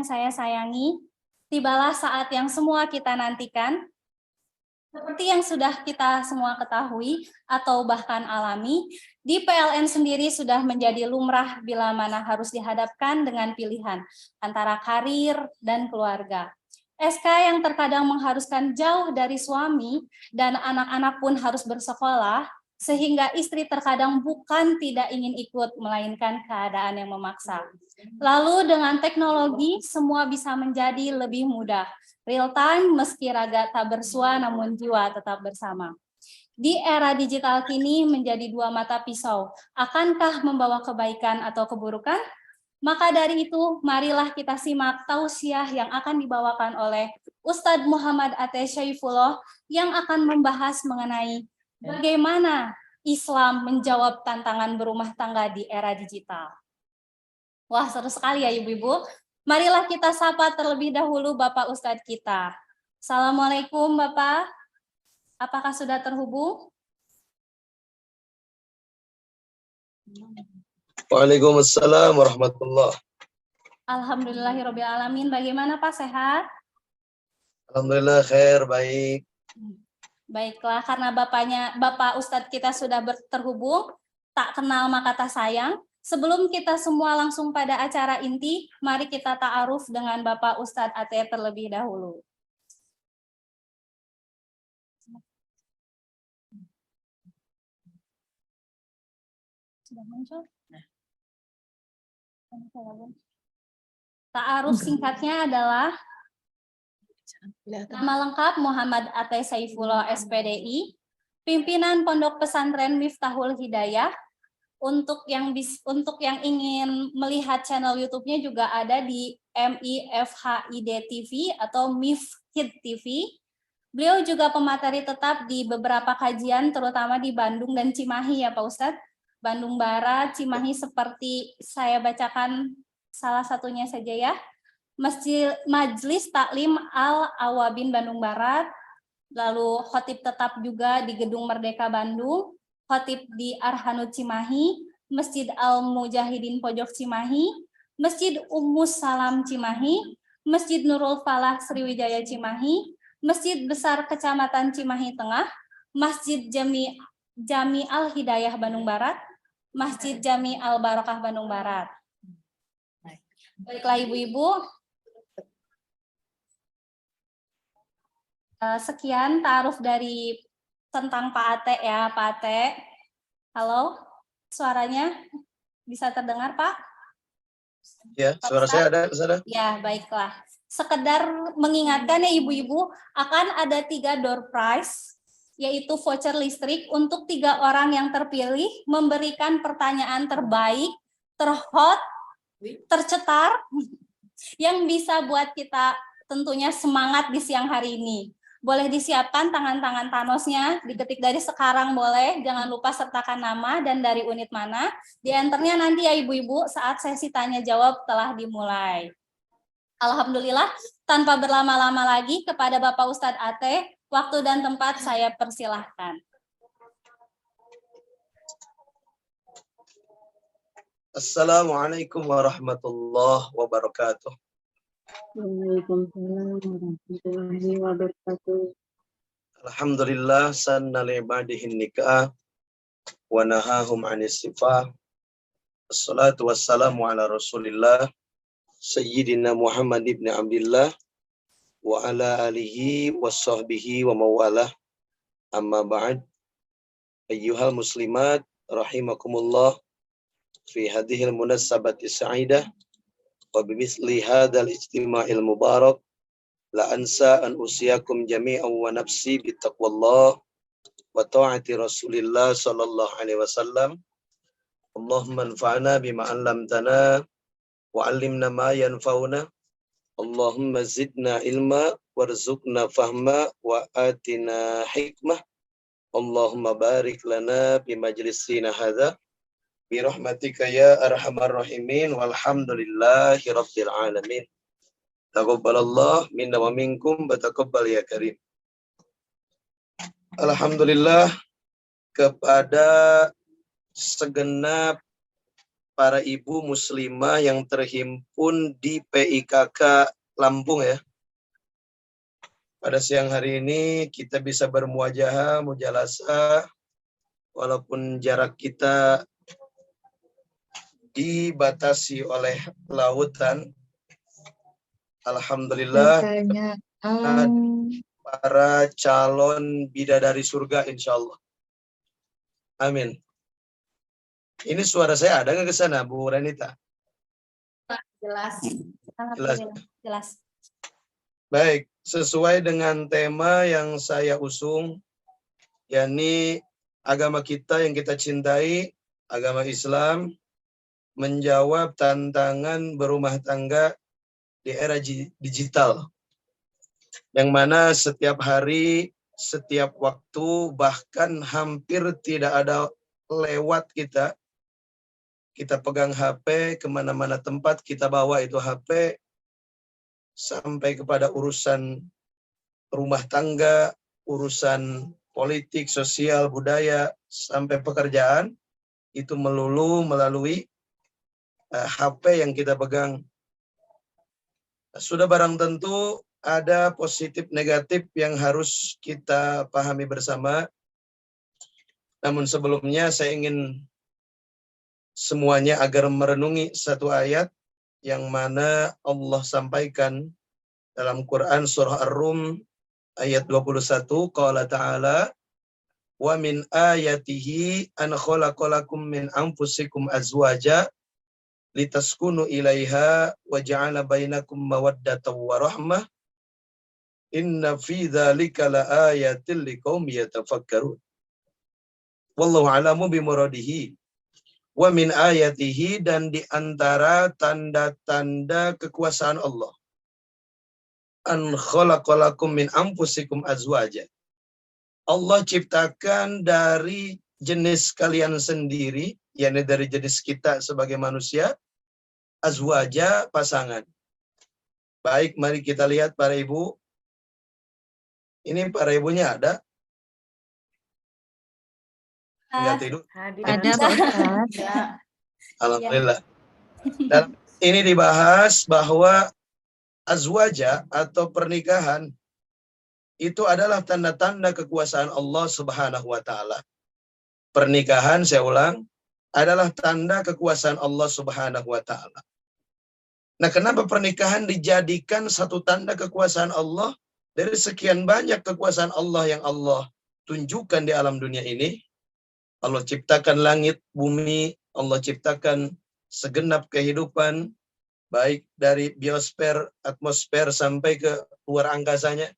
saya sayangi, tibalah saat yang semua kita nantikan. Seperti yang sudah kita semua ketahui atau bahkan alami, di PLN sendiri sudah menjadi lumrah bila mana harus dihadapkan dengan pilihan antara karir dan keluarga. SK yang terkadang mengharuskan jauh dari suami dan anak-anak pun harus bersekolah, sehingga istri terkadang bukan tidak ingin ikut, melainkan keadaan yang memaksa. Lalu dengan teknologi, semua bisa menjadi lebih mudah. Real time meski raga tak bersua namun jiwa tetap bersama. Di era digital kini menjadi dua mata pisau. Akankah membawa kebaikan atau keburukan? Maka dari itu, marilah kita simak tausiah yang akan dibawakan oleh Ustadz Muhammad Ate Syaifullah yang akan membahas mengenai bagaimana Islam menjawab tantangan berumah tangga di era digital. Wah, seru sekali ya Ibu-Ibu. Marilah kita sapa terlebih dahulu Bapak Ustadz kita. Assalamualaikum Bapak. Apakah sudah terhubung? Waalaikumsalam warahmatullahi. Alhamdulillahirrabbilalamin. Bagaimana Pak, sehat? Alhamdulillah khair, baik. Baiklah, karena Bapak Ustadz kita sudah terhubung, tak kenal maka tak sayang. Sebelum kita semua langsung pada acara inti, mari kita ta'aruf dengan Bapak Ustadz Ate terlebih dahulu. Sudah muncul? Ta'aruf singkatnya adalah nama lengkap Muhammad Ate Syaifullah SPDI, pimpinan Pondok Pesantren Miftahul Hidayah. Untuk yang ingin melihat channel YouTube-nya juga ada di MIFHID TV atau MIFHID TV. Beliau juga pemateri tetap di beberapa kajian, terutama di Bandung dan Cimahi ya Pak Ustadz. Bandung Barat, Cimahi seperti saya bacakan salah satunya saja ya. Majelis Taklim Al-Awabin Bandung Barat, lalu khotib tetap juga di Gedung Merdeka Bandung, khotib di Arhanud Cimahi, Masjid Al-Mujahidin Pojok Cimahi, Masjid Ummus Salam Cimahi, Masjid Nurul Falah Sriwijaya Cimahi, Masjid Besar Kecamatan Cimahi Tengah, Masjid Jami Al-Hidayah Bandung Barat, Masjid Jami Al-Barakah Bandung Barat. Baiklah Ibu-Ibu, sekian ta'aruf dari tentang Pak Ate ya, Pak Ate. Halo, suaranya bisa terdengar Pak? Ya, suara saya ada. Ya, baiklah. Sekedar mengingatkan ya Ibu-Ibu, akan ada 3 door prize, yaitu voucher listrik untuk 3 orang yang terpilih memberikan pertanyaan terbaik, terhot, tercetar, yang bisa buat kita tentunya semangat di siang hari ini. Boleh disiapkan tangan-tangan Thanosnya, diketik dari sekarang boleh, jangan lupa sertakan nama dan dari unit mana. Di enternya nanti ya Ibu-Ibu saat sesi tanya jawab telah dimulai. Alhamdulillah, tanpa berlama-lama lagi kepada Bapak Ustadz Ate, waktu dan tempat saya persilahkan. Assalamualaikum warahmatullahi wabarakatuh. Waalaikumsalam warahmatullahi wabarakatuh. Alhamdulillah sanna li'ibadihin nikah wa nahahum anis sifah. Assalatu wassalamu ala Rasulillah Sayyidina Muhammad ibn Abdillah wa ala alihi wa sahbihi wa mawalah. Amma ba'd. Ayyuhal muslimat rahimakumullah, fi hadhil munassabati sa'idah wa bimithli hadzal ijtima'il mubarak la ansa an usiyakum jami'an wa nafsi bittaqwallah wa ta'ati Rasulillah sallallahu alaihi wasallam. Allahumma anfa'na bima 'allamtana wa 'allimna ma yanfa'una. Allahumma zidna ilma warzuqna fahma wa atina hikmah. Allahumma barik lana bi majlisina hadza bi rahmatika ya arhamar rahimin walhamdulillahi rabbil alamin. Taqabbalallah minna wa minkum wa taqabbal ya karim. Alhamdulillah kepada segenap para ibu muslimah yang terhimpun di PIKK Lampung ya. Pada siang hari ini kita bisa bermuajahah, mujalasah, walaupun jarak kita dibatasi oleh lautan. Alhamdulillah Katanya, para calon bidadari surga insya Allah. Amin. Ini suara saya ada nggak ke sana, Bu Renita? Jelas. Jelas. Jelas. Baik, sesuai dengan tema yang saya usung, yakni agama kita yang kita cintai, agama Islam, menjawab tantangan berumah tangga di era digital. Yang mana setiap hari, setiap waktu, bahkan hampir tidak ada lewat kita pegang HP, kemana-mana tempat kita bawa itu HP, sampai kepada urusan rumah tangga, urusan politik, sosial, budaya, sampai pekerjaan, itu melulu melalui HP yang kita pegang. Sudah barang tentu ada positif negatif yang harus kita pahami bersama. Namun sebelumnya saya ingin semuanya agar merenungi satu ayat yang mana Allah sampaikan dalam Quran surah Ar-Rum ayat 21, qala ta'ala wa min ayatihi an khalaqalakum min anfusikum azwaja litaskunu ilaiha wa ja'ala bainakum mawaddatan wa rahmah inna fi dzalika laayatil liqaumin yatafakkarun. Wallahu a'lamu bimuradihi. Wa min ayatihi, dan di antara tanda-tanda kekuasaan Allah, an khalaqalakum min anfusikum azwaja. Allah ciptakan dari jenis kalian sendiri, yakni dari jenis kita sebagai manusia, azwaja, pasangan. Baik, mari kita lihat para ibu. Ini para ibunya ada? Enggak tidur? ada Pak Ustaz. Alhamdulillah. Dan ini dibahas bahwa azwaja atau pernikahan itu adalah tanda-tanda kekuasaan Allah Subhanahu wa taala. Pernikahan, saya ulang, adalah tanda kekuasaan Allah Subhanahu wa taala. Nah, kenapa pernikahan dijadikan satu tanda kekuasaan Allah dari sekian banyak kekuasaan Allah yang Allah tunjukkan di alam dunia ini? Allah ciptakan langit, bumi, Allah ciptakan segenap kehidupan, baik dari biosfer, atmosfer, sampai ke luar angkasanya.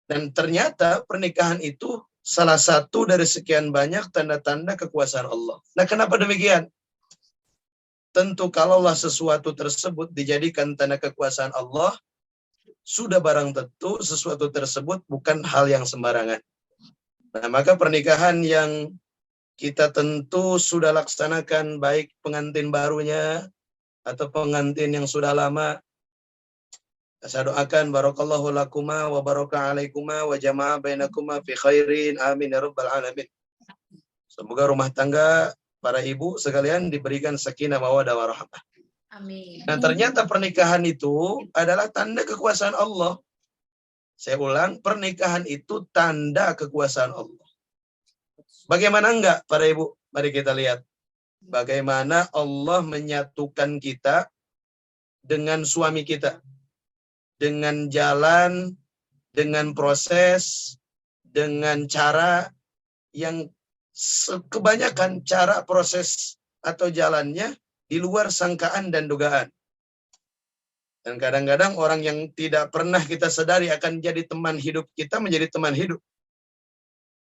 Dan ternyata pernikahan itu salah satu dari sekian banyak tanda-tanda kekuasaan Allah. Nah, kenapa demikian? Tentu kalaulah sesuatu tersebut dijadikan tanda kekuasaan Allah, sudah barang tentu sesuatu tersebut bukan hal yang sembarangan. Nah, maka pernikahan yang kita tentu sudah laksanakan, baik pengantin barunya atau pengantin yang sudah lama, saya doakan barakallahu lakuma wa baraka alaikuma wa jama'a bainakuma fi khairin, amin ya rabbal alamin. Semoga rumah tangga para ibu sekalian diberikan sakinah mawaddah warahmah. Amin. Nah, ternyata pernikahan itu adalah tanda kekuasaan Allah. Saya ulang, pernikahan itu tanda kekuasaan Allah. Bagaimana enggak para ibu? Mari kita lihat. Bagaimana Allah menyatukan kita dengan suami kita. Dengan jalan, dengan proses, dengan cara yang kebanyakan cara proses atau jalannya di luar sangkaan dan dugaan. Dan kadang-kadang orang yang tidak pernah kita sadari akan jadi teman hidup kita menjadi teman hidup.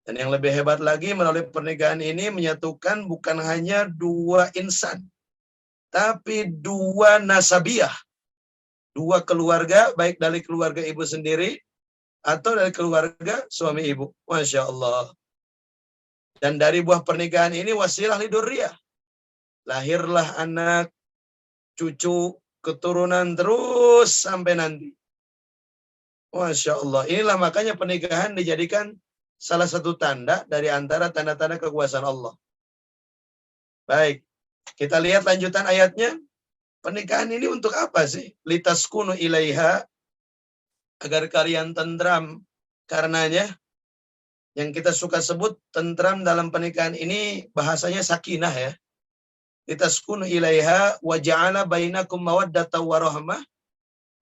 Dan yang lebih hebat lagi, melalui pernikahan ini menyatukan bukan hanya dua insan, tapi dua nasabiah. Dua keluarga, baik dari keluarga ibu sendiri atau dari keluarga suami ibu. Masya Allah. Dan dari buah pernikahan ini wasilah lidurriyah. Lahirlah anak, cucu, keturunan terus sampai nanti. Masya Allah. Inilah makanya pernikahan dijadikan salah satu tanda dari antara tanda-tanda kekuasaan Allah. Baik. Kita lihat lanjutan ayatnya. Pernikahan ini untuk apa sih? Litaskunu ilaiha, agar kalian tentram karenanya. Yang kita suka sebut tentram dalam pernikahan ini bahasanya sakinah ya. Litaskunu ilaiha wa ja'ala bainakum mawaddatan wa rahmah,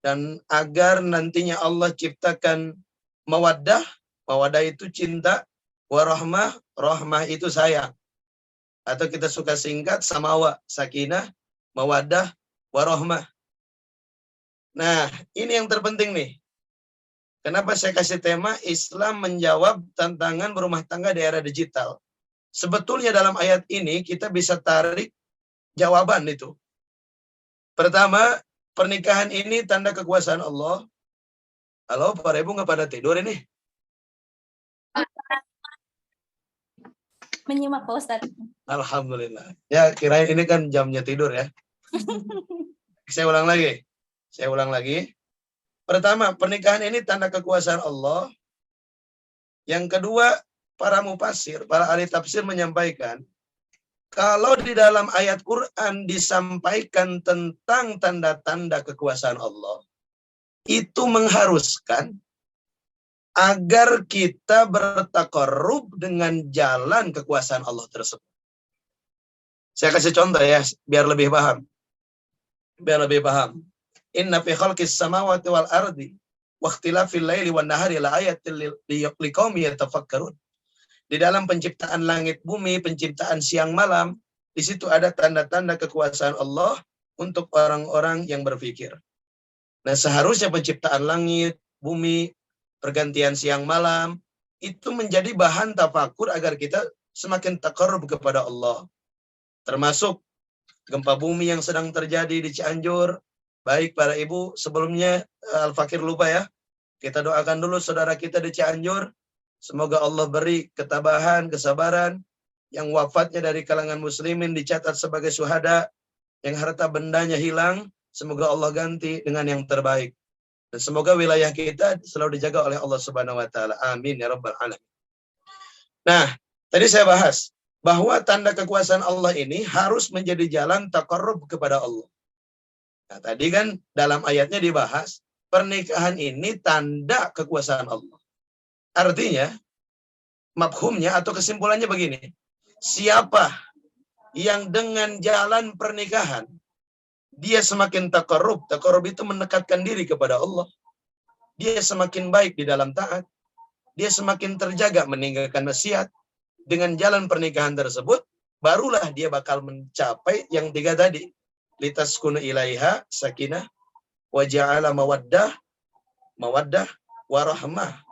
dan agar nantinya Allah ciptakan mawaddah. Mawaddah itu cinta, wa rahmah, rahmah itu sayang. Atau kita suka singkat samawa, sakinah, mawaddah, warahmah. Nah, ini yang terpenting nih. Kenapa saya kasih tema Islam menjawab tantangan berumah tangga di era digital? Sebetulnya dalam ayat ini kita bisa tarik jawaban itu. Pertama, pernikahan ini tanda kekuasaan Allah. Halo, Pak Ibu nggak pada tidur ini? Menyimak Pak Ustadz. Alhamdulillah. Ya, kirain ini kan jamnya tidur ya. Saya ulang lagi. Pertama, pernikahan ini tanda kekuasaan Allah. Yang kedua, para mufassir, para ahli tafsir menyampaikan, kalau di dalam ayat Quran disampaikan tentang tanda-tanda kekuasaan Allah, itu mengharuskan agar kita bertaqarrub dengan jalan kekuasaan Allah tersebut. Saya kasih contoh ya, biar lebih paham. Inna fi khalqis samawati wal ardi wa ikhtilafil laili wan nahari la ayatin liqaumin yatafakkarun. Di dalam penciptaan langit bumi, penciptaan siang malam, di situ ada tanda-tanda kekuasaan Allah untuk orang-orang yang berpikir. Nah, seharusnya penciptaan langit, bumi, pergantian siang malam itu menjadi bahan tafakur agar kita semakin taqarrub kepada Allah. Termasuk gempa bumi yang sedang terjadi di Cianjur. Baik para ibu, sebelumnya Al-Fakir lupa ya. Kita doakan dulu saudara kita di Cianjur. Semoga Allah beri ketabahan, kesabaran. Yang wafatnya dari kalangan muslimin dicatat sebagai syuhada. Yang harta bendanya hilang, semoga Allah ganti dengan yang terbaik. Dan semoga wilayah kita selalu dijaga oleh Allah Subhanahu wa taala. Amin ya rabbal alamin. Nah, tadi saya bahas bahwa tanda kekuasaan Allah ini harus menjadi jalan taqarrub kepada Allah. Nah, tadi kan dalam ayatnya dibahas, pernikahan ini tanda kekuasaan Allah. Artinya, mafhumnya atau kesimpulannya begini. Siapa yang dengan jalan pernikahan, dia semakin taqarrub. Taqarrub itu mendekatkan diri kepada Allah. Dia semakin baik di dalam taat. Dia semakin terjaga meninggalkan maksiat. Dengan jalan pernikahan tersebut, barulah dia bakal mencapai yang tiga tadi. Litaskunu ilaiha sakinah wa ja'ala mawaddah warahmah.